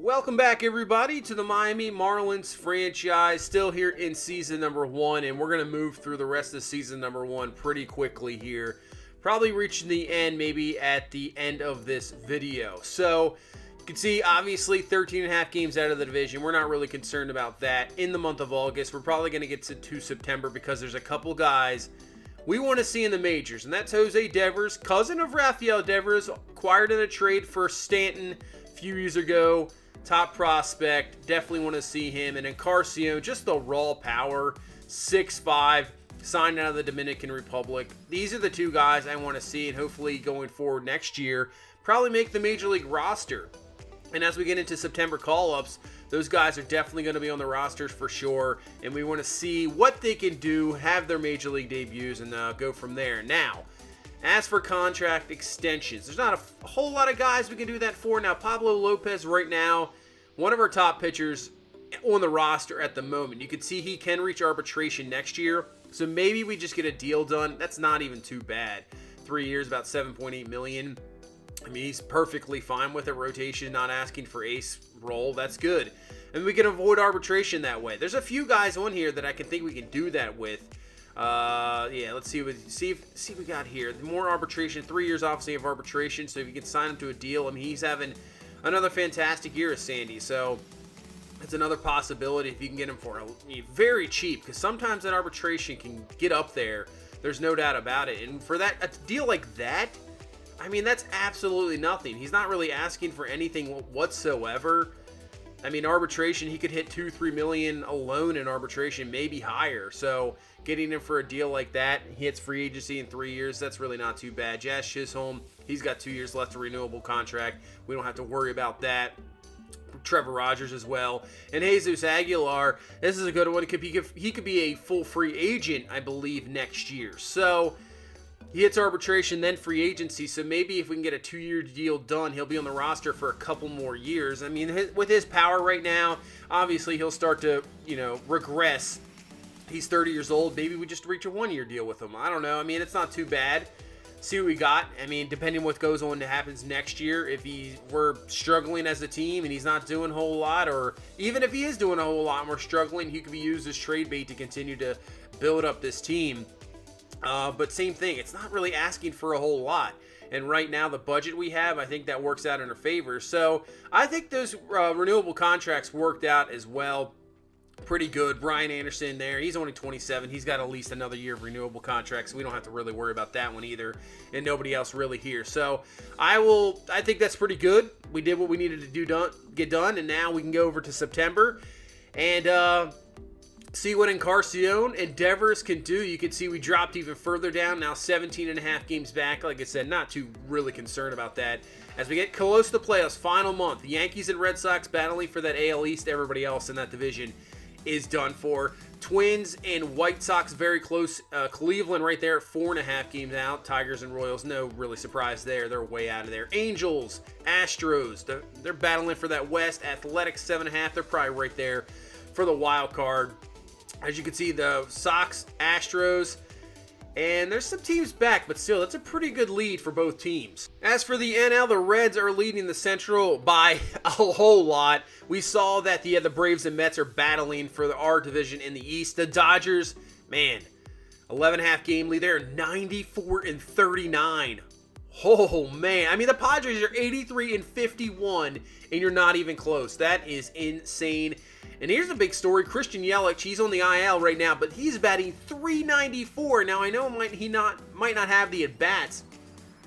Welcome back, everybody, to the Miami Marlins franchise. Still here in season number 1, and we're going to move through the rest of season number 1 pretty quickly here. Probably reaching the end maybe at the end of this video. So you can see, obviously, 13 and a half games out of the division. We're not really concerned about that in the month of August. We're probably going to get to September because there's a couple guys we want to see in the majors, and that's Jose Devers, cousin of Rafael Devers, acquired in a trade for Stanton a few years ago. Top prospect, definitely want to see him. And Encarnacion, just the raw power, 6'5", signed out of the Dominican Republic. These are the two guys I want to see, and hopefully going forward next year, probably make the Major League roster. And as we get into September call-ups, those guys are definitely going to be on the rosters for sure, and we want to see what they can do, have their Major League debuts, and go from there. Now, as for contract extensions, there's not a whole lot of guys we can do that for. Now, Pablo Lopez right now, one of our top pitchers on the roster at the moment. You can see he can reach arbitration next year, so maybe we just get a deal done. That's not even too bad. 3 years, about $7.8 million. I mean, he's perfectly fine with a rotation, not asking for ace role. That's good. And we can avoid arbitration that way. There's a few guys on here that I can think we can do that with. Yeah, let's see what we got here. More arbitration, 3 years obviously of arbitration, so if you can sign him to a deal, I mean, he's having another fantastic year as Sandy, so it's another possibility if you can get him for very cheap, because sometimes that arbitration can get up there. There's no doubt about it. And for that, a deal like that, I mean, that's absolutely nothing. He's not really asking for anything whatsoever. I mean, arbitration, he could hit $2-3 million alone in arbitration, maybe higher. So getting him for a deal like that, he hits free agency in 3 years, that's really not too bad. Jazz Chisholm, he's got 2 years left of renewable contract. We don't have to worry about that. Trevor Rogers as well. And Jesus Aguilar, this is a good one. He could be a full free agent, I believe, next year. So he hits arbitration, then free agency, so maybe if we can get a 2-year deal done, he'll be on the roster for a couple more years. I mean, with his power right now, obviously he'll start to, regress. He's 30 years old. Maybe we just reach a 1-year deal with him. I don't know. I mean, it's not too bad. See what we got. I mean, depending what goes on that happens next year, if we're struggling as a team and he's not doing a whole lot, or even if he is doing a whole lot and we're struggling, he could be used as trade bait to continue to build up this team. But same thing, it's not really asking for a whole lot. And right now, the budget we have, I think that works out in our favor. So I think those renewable contracts worked out as well. Pretty good. Brian Anderson there, he's only 27. He's got at least another year of renewable contracts, so we don't have to really worry about that one either. And nobody else really here. So I think that's pretty good. We did what we needed to get done, and now we can go over to September and see what Encarnacion and Devers can do. You can see we dropped even further down, now 17 and a half games back. Like I said, not too really concerned about that. As we get close to the playoffs, final month, the Yankees and Red Sox battling for that AL East. Everybody else in that division is done for. Twins and White Sox very close. Cleveland right there at 4.5 games out. Tigers and Royals, no really surprise there. They're way out of there. Angels, Astros, they're battling for that West. Athletics 7.5. They're probably right there for the wild card. As you can see, the Sox, Astros, and there's some teams back, but still, that's a pretty good lead for both teams. As for the NL, the Reds are leading the Central by a whole lot. We saw that the Braves and Mets are battling for our division in the East. The Dodgers, man, 11.5 game lead. They're 94-39. Oh, man. I mean, the Padres are 83-51, and you're not even close. That is insane. And here's a big story. Christian Yelich, he's on the IL right now, but he's batting .394. Now, I know he might not have the at-bats.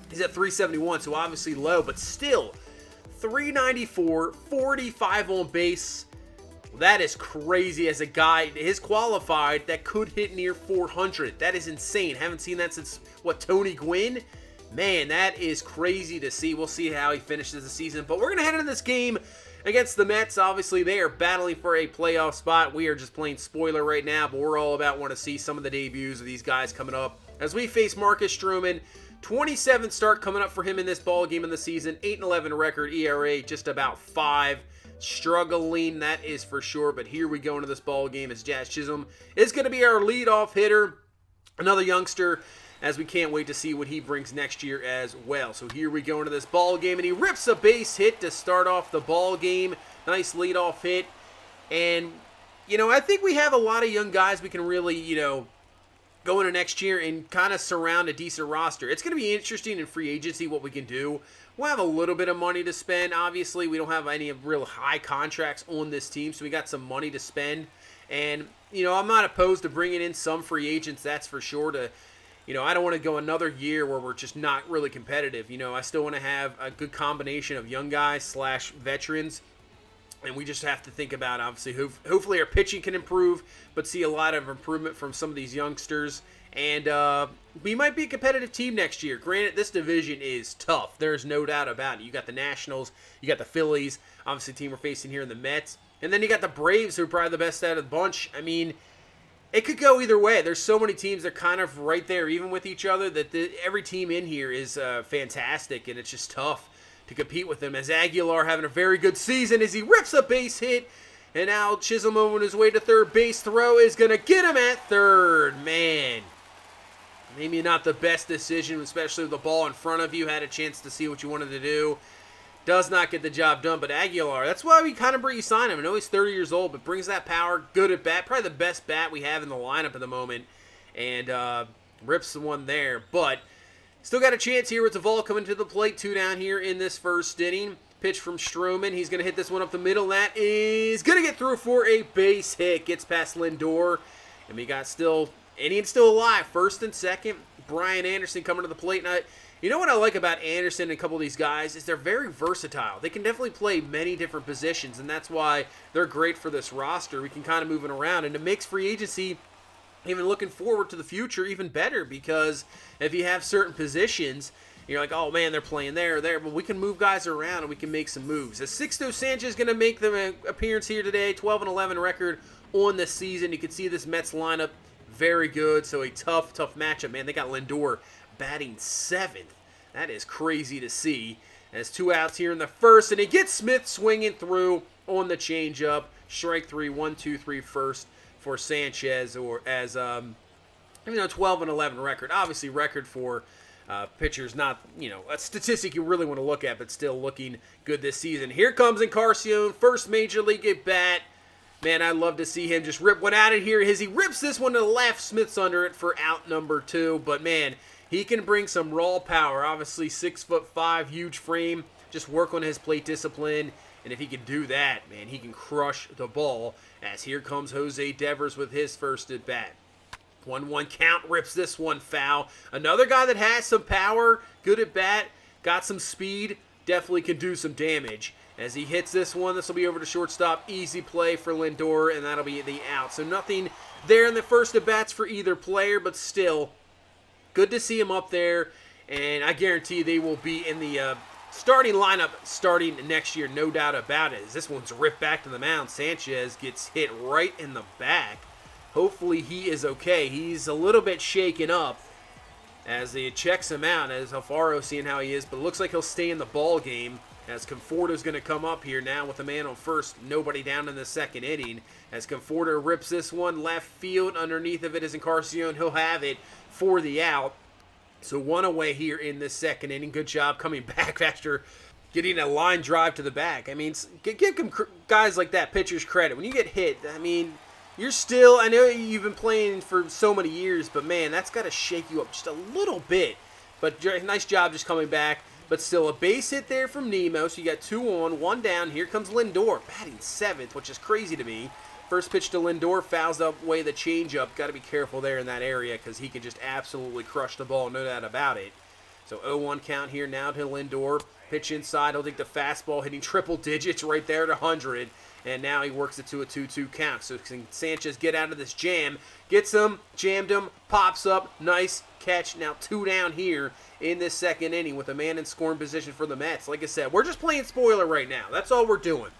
He's at .371, so obviously low, but still, .394, 45 on base. That is crazy as a guy, his qualified, that could hit near 400. That is insane. Haven't seen that since, Tony Gwynn? Man, that is crazy to see. We'll see how he finishes the season. But we're going to head into this game against the Mets. Obviously, they are battling for a playoff spot. We are just playing spoiler right now, but we're all about wanting to see some of the debuts of these guys coming up. As we face Marcus Stroman, 27th start coming up for him in this ball game in the season. 8-11 record, ERA just about 5. Struggling, that is for sure. But here we go into this ball game as Jazz Chisholm is going to be our leadoff hitter. Another youngster. as we can't wait to see what he brings next year as well. So here we go into this ball game, and he rips a base hit to start off the ball game. Nice leadoff hit. And, I think we have a lot of young guys we can really, go into next year and kind of surround a decent roster. It's going to be interesting in free agency what we can do. We'll have a little bit of money to spend. Obviously, we don't have any real high contracts on this team, so we got some money to spend. And, I'm not opposed to bringing in some free agents, that's for sure, to, I don't want to go another year where we're just not really competitive. I still want to have a good combination of young guys / veterans. And we just have to think about, obviously, hopefully our pitching can improve, but see a lot of improvement from some of these youngsters. And we might be a competitive team next year. Granted, this division is tough. There's no doubt about it. You got the Nationals, you got the Phillies, obviously the team we're facing here in the Mets. And then you got the Braves, who are probably the best out of the bunch. I mean, it could go either way. There's so many teams that are kind of right there, even with each other, that every team in here is fantastic, and it's just tough to compete with them. As Aguilar having a very good season as he rips a base hit, and now Chisholm on his way to third base. Throw is going to get him at third. Man, maybe not the best decision, especially with the ball in front of you. Had a chance to see what you wanted to do. Does not get the job done, but Aguilar, that's why we kind of sign him. I know he's 30 years old, but brings that power, good at bat, probably the best bat we have in the lineup at the moment, and rips the one there. But still got a chance here with Duvall coming to the plate. 2 down here in this first inning. Pitch from Stroman. He's going to hit this one up the middle. That is going to get through for a base hit. Gets past Lindor. And we got still, Indians still alive. First and second. Brian Anderson coming to the plate. And you know what I like about Anderson and a couple of these guys is they're very versatile. They can definitely play many different positions, and that's why they're great for this roster. We can kind of move it around, and it makes free agency, even looking forward to the future, even better, because if you have certain positions, you're like, oh man, they're playing there or there, but we can move guys around and we can make some moves. As Sixto Sanchez is going to make the appearance here today, 12-11 record on this season. You can see this Mets lineup very good, so a tough matchup, man. They got Lindor batting 7th. That is crazy to see. As 2 outs here in the first, and he gets Smith swinging through on the changeup. Strike 3, 1-2-3 first for Sanchez, or as 12-11 record. Obviously, record for pitchers, not a statistic you really want to look at, but still looking good this season. Here comes Encarnacion, first major league at bat. Man, I'd love to see him just rip one out of here. As he rips this one to the left, Smith's under it for out number 2. But man, he can bring some raw power. Obviously, 6'5", huge frame. Just work on his plate discipline. And if he can do that, man, he can crush the ball. As here comes Jose Devers with his first at bat. 1-1 count, rips this one foul. Another guy that has some power, good at bat, got some speed, definitely can do some damage. As he hits this one, this will be over to shortstop. Easy play for Lindor, and that'll be the out. So nothing there in the first at-bats for either player, but still good to see him up there. And I guarantee they will be in the starting lineup starting next year, no doubt about it. As this one's ripped back to the mound. Sanchez gets hit right in the back. Hopefully he is okay. He's a little bit shaken up as he checks him out, as Alfaro seeing how he is, but it looks like he'll stay in the ball game. As Conforto's going to come up here now with a man on first, nobody down in the second inning. As Conforto rips this one left field, underneath of it is Encarnacion. He'll have it for the out. So 1 away here in this second inning. Good job coming back after getting a line drive to the back. I mean, give guys like that, pitchers, credit. When you get hit, I mean, you're still, I know you've been playing for so many years, but man, that's got to shake you up just a little bit. But nice job just coming back. But still a base hit there from Nemo. So you got 2 on, 1 down. Here comes Lindor, batting 7th, which is crazy to me. First pitch to Lindor, fouls away the changeup. Got to be careful there in that area because he can just absolutely crush the ball, no doubt about it. So 0-1 count here now to Lindor. Pitch inside, he'll take the fastball, hitting triple digits right there at 100. And now he works it to a 2-2 count. So can Sanchez get out of this jam? Gets him, jammed him, pops up, nice catch. Now 2 down here in this second inning with a man in scoring position for the Mets. Like I said, we're just playing spoiler right now. That's all we're doing.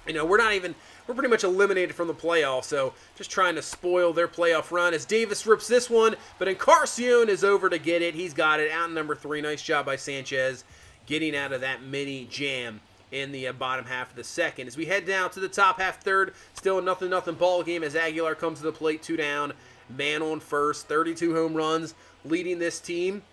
We're pretty much eliminated from the playoffs, so just trying to spoil their playoff run as Davis rips this one, but Encarnacion is over to get it. He's got it, out number 3. Nice job by Sanchez getting out of that mini jam in the bottom half of the second. As we head down to the top half third, still a 0-0 ball game as Aguilar comes to the plate, 2 down. man on first, 32 home runs, leading this team.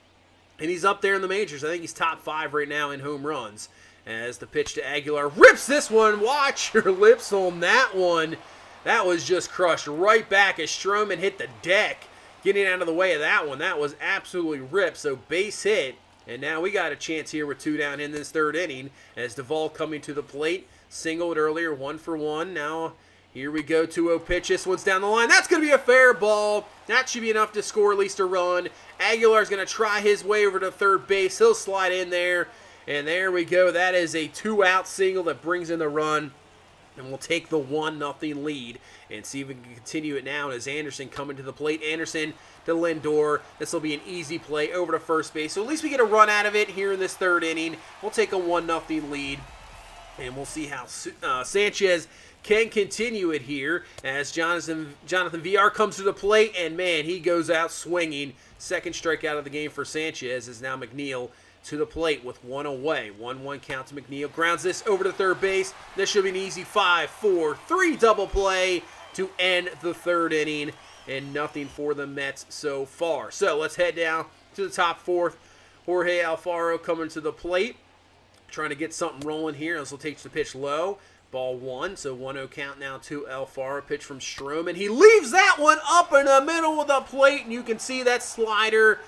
And he's up there in the majors. I think he's top 5 right now in home runs. As the pitch to Aguilar rips this one. Watch your lips on that one. That was just crushed right back as Stroman hit the deck, getting out of the way of that one. That was absolutely ripped. So base hit. And now we got a chance here with 2 down in this 3rd inning as Duvall coming to the plate. Singled earlier, 1 for 1. Now here we go, 2-0 pitch. This one's down the line. That's going to be a fair ball. That should be enough to score at least a run. Aguilar's going to try his way over to third base. He'll slide in there. And there we go. That is a 2-out single that brings in the run. And we'll take the 1-0 lead and see if we can continue it now as Anderson coming to the plate. Anderson to Lindor. This will be an easy play over to first base. So at least we get a run out of it here in this 3rd inning. We'll take a 1-0 lead. And we'll see how Sanchez can continue it here as Jonathan VR comes to the plate. And, man, he goes out swinging. 2nd strikeout of the game for Sanchez is now McNeil to the plate with 1 away. 1-1 count to McNeil. Grounds this over to third base. This should be an easy 5-4-3 double play to end the 3rd inning. And nothing for the Mets so far. So let's head down to the top 4th. Jorge Alfaro coming to the plate. Trying to get something rolling here. This will take the pitch low. Ball 1. So 1-0 count now to Alfaro. Pitch from Stroman. He leaves that one up in the middle of the plate. And you can see that slider.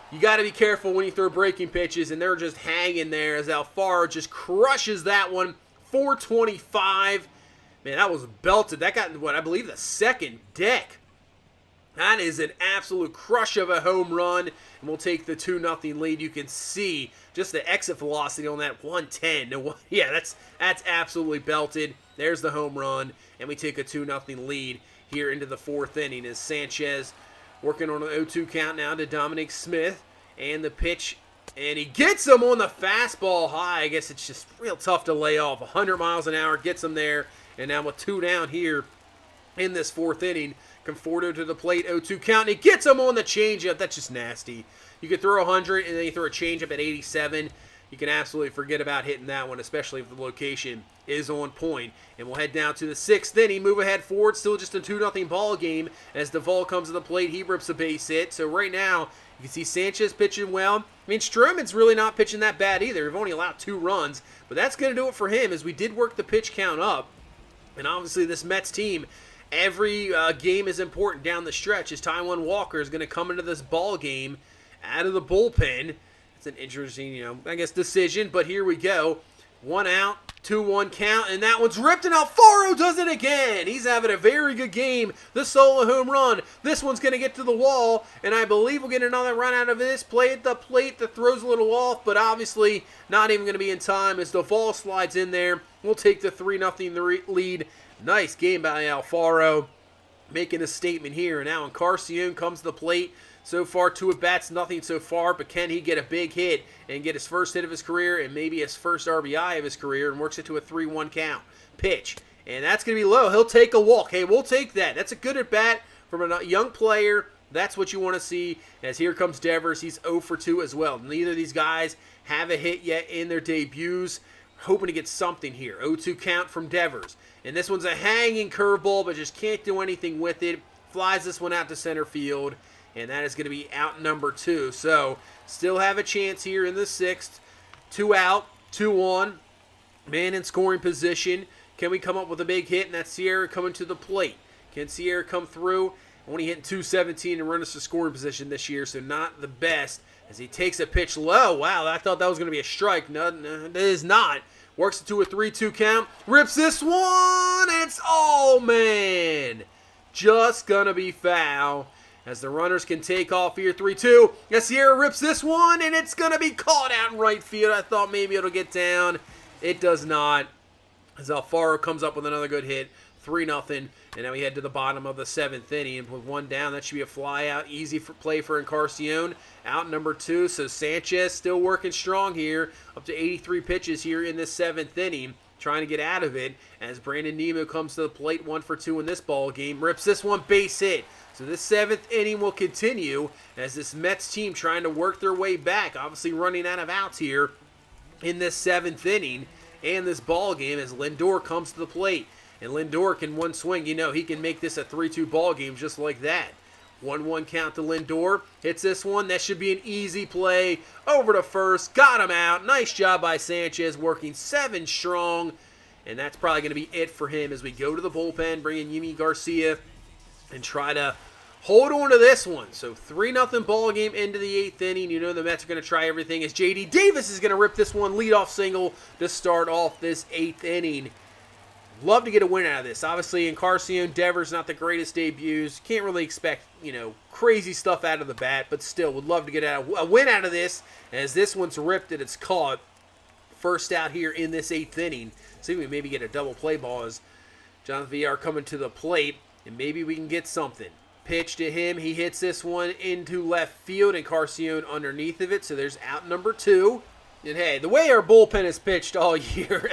You got to be careful when you throw breaking pitches, and they're just hanging there as Alfaro just crushes that one. 425. Man, that was belted. That got, what, I believe the 2nd deck. That is an absolute crush of a home run, and we'll take the 2-0 lead. You can see just the exit velocity on that 110. Yeah, that's absolutely belted. There's the home run, and we take a 2-0 lead here into the 4th inning as Sanchez working on an 0-2 count now to Dominic Smith. And the pitch, and he gets him on the fastball high. I guess it's just real tough to lay off. 100 miles an hour gets him there. And now with 2 down here in this 4th inning, Conforto to the plate, 0-2 count. And he gets him on the changeup. That's just nasty. You could throw 100 and then you throw a changeup at 87. You can absolutely forget about hitting that one, especially if the location is on point. And we'll head down to the 6th inning, move ahead forward, still just a 2-0 ball game as Duvall comes to the plate. He rips a base hit. So right now, you can see Sanchez pitching well. I mean, Stroman's really not pitching that bad either. We've only allowed 2 runs, but that's going to do it for him as we did work the pitch count up. And obviously this Mets team, every game is important down the stretch as Taijuan Walker is going to come into this ball game out of the bullpen. It's an interesting, I guess decision, but here we go. 1 out, 2-1 count, and that one's ripped, and Alfaro does it again. He's having a very good game. The solo home run. This one's going to get to the wall, and I believe we'll get another run out of this. Play at the plate that throws a little off, but obviously not even going to be in time as Duvall slides in there. We'll take the 3-0 lead. Nice game by Alfaro, making a statement here. And now Encarnacion comes to the plate. So far, 2 at-bats, nothing so far, but can he get a big hit and get his first hit of his career and maybe his first RBI of his career and works it to a 3-1 count? Pitch, and that's going to be low. He'll take a walk. Hey, we'll take that. That's a good at-bat from a young player. That's what you want to see as here comes Devers. He's 0 for 2 as well. Neither of these guys have a hit yet in their debuts. Hoping to get something here. 0-2 count from Devers. And this one's a hanging curveball, but just can't do anything with it. Flies this one out to center field. And that is going to be out number 2. So, still have a chance here in the 6th. 2 out, 2 on. Man in scoring position. Can we come up with a big hit? And that's Sierra coming to the plate. Can Sierra come through? Only hitting .217 and run us to scoring position this year, so not the best. As he takes a pitch low. Wow, I thought that was going to be a strike. No, it is not. Works it to a 3-2 count. Rips this one. It's, oh, man. Just going to be foul. As the runners can take off here, 3-2. Sierra rips this one, and it's going to be caught out in right field. I thought maybe it'll get down. It does not. As Alfaro comes up with another good hit, 3-0. And now we head to the bottom of the 7th inning. And with 1 down, that should be a fly out. Easy for play for Encarnacion. Out number 2. So Sanchez still working strong here. Up to 83 pitches here in this 7th inning. Trying to get out of it as Brandon Nimmo comes to the plate. 1 for 2 in this ball game. Rips this one, base hit. So this 7th inning will continue as this Mets team trying to work their way back. Obviously running out of outs here in this 7th inning and this ball game as Lindor comes to the plate. And Lindor can one swing, he can make this a 3-2 ball game just like that. 1-1 count to Lindor. Hits this one. That should be an easy play. Over to first. Got him out. Nice job by Sanchez, working 7 strong. And that's probably going to be it for him as we go to the bullpen, bring in Yimi Garcia, and try to hold on to this one. So 3-0 ball game into the 8th inning. You know the Mets are going to try everything as J.D. Davis is going to rip this one leadoff single to start off this 8th inning. Love to get a win out of this. Obviously, Encarnacion, Devers, not the greatest debuts. Can't really expect, crazy stuff out of the bat, but still would love to get a win out of this as this one's ripped and it's caught. First out here in this 8th inning. See if we maybe get a double play ball as Jonathan Villar coming to the plate, and maybe we can get something. Pitch to him. He hits this one into left field, and Encarnacion underneath of it, so there's out number 2. And hey, the way our bullpen has pitched all year,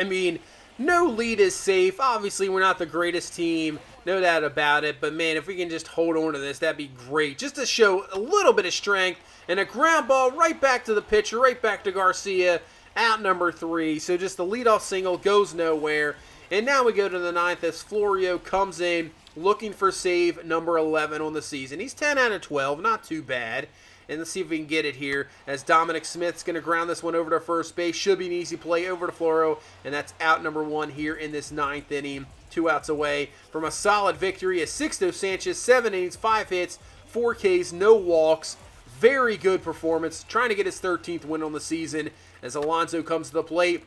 no lead is safe. Obviously, we're not the greatest team, no doubt about it. But, man, if we can just hold on to this, that'd be great. Just to show a little bit of strength. And a ground ball right back to the pitcher, right back to Garcia, out number 3. So just the leadoff single goes nowhere. And now we go to the 9th as Florio comes in looking for save number 11 on the season. He's 10 out of 12, not too bad. And let's see if we can get it here as Dominic Smith's going to ground this one over to first base. Should be an easy play over to Floro, and that's out number 1 here in this 9th inning. 2 outs away from a solid victory as Sixto Sanchez, 7 innings, 5 hits, 4 Ks, no walks. Very good performance, trying to get his 13th win on the season as Alonso comes to the plate.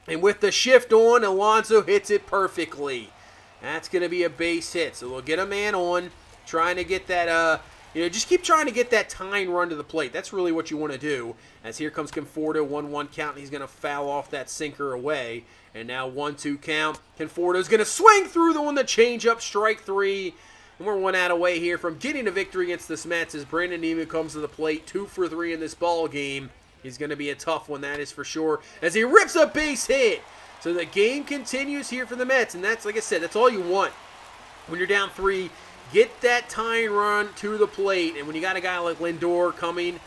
And with the shift on, Alonso hits it perfectly. That's going to be a base hit, so we'll get a man on, trying to get that, just keep trying to get that tying run to the plate. That's really what you want to do. As here comes Conforto, 1-1 count, and he's going to foul off that sinker away. And now 1-2 count. Conforto's going to swing through on the changeup, strike 3. And we're 1 out away here from getting a victory against the Mets as Brandon Nemo comes to the plate, 2 for 3 in this ball game. He's going to be a tough one, that is for sure, as he rips a base hit. So the game continues here for the Mets, and that's, like I said, that's all you want. When you're down 3, get that tying run to the plate, and when you got a guy like Lindor coming,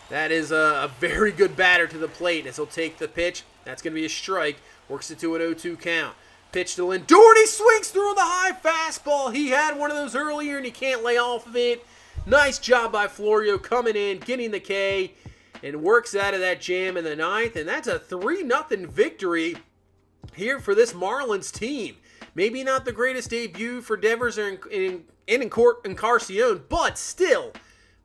that is a very good batter to the plate as he'll take the pitch. That's going to be a strike. Works it to an 0-2 count. Pitch to Lindor, and he swings through the high fastball. He had one of those earlier, and he can't lay off of it. Nice job by Florio coming in, getting the K, and works out of that jam in the 9th, and that's a 3-0 victory here for this Marlins team. Maybe not the greatest debut for Devers or Encarnacion, but still,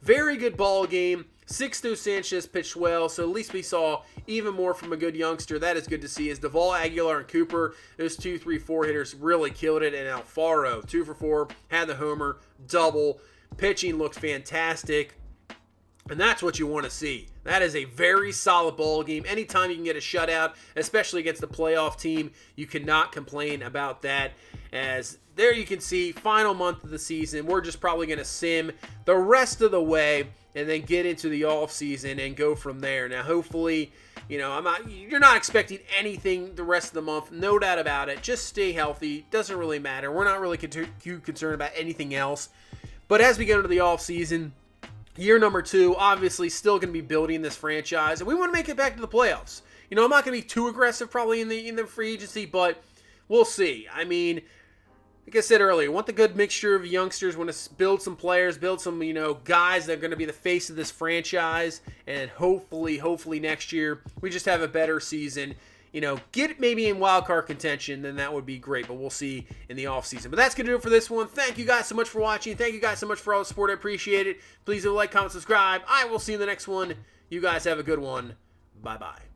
very good ball game. Sixto Sanchez pitched well, so at least we saw even more from a good youngster. That is good to see. As Duvall, Aguilar, and Cooper, those 2, 3, 4 hitters really killed it. And Alfaro, 2 for 4, had the homer, double. Pitching looked fantastic. And that's what you want to see. That is a very solid ball game. Anytime you can get a shutout, especially against the playoff team, you cannot complain about that. As there you can see, final month of the season, we're just probably going to sim the rest of the way and then get into the offseason and go from there. Now, hopefully, you're not expecting anything the rest of the month, no doubt about it. Just stay healthy. Doesn't really matter. We're not really too concerned about anything else. But as we get into the offseason, year number 2, obviously still going to be building this franchise, and we want to make it back to the playoffs. I'm not going to be too aggressive probably in the free agency, but we'll see. Like I said earlier, want the good mixture of youngsters, want to build some players, build some, guys that are going to be the face of this franchise, and hopefully next year we just have a better season. Get maybe in wild card contention, then that would be great, but we'll see in the offseason. But that's going to do it for this one. Thank you guys so much for watching. Thank you guys so much for all the support. I appreciate it. Please do like, comment, subscribe. I will see you in the next one. You guys have a good one. Bye-bye.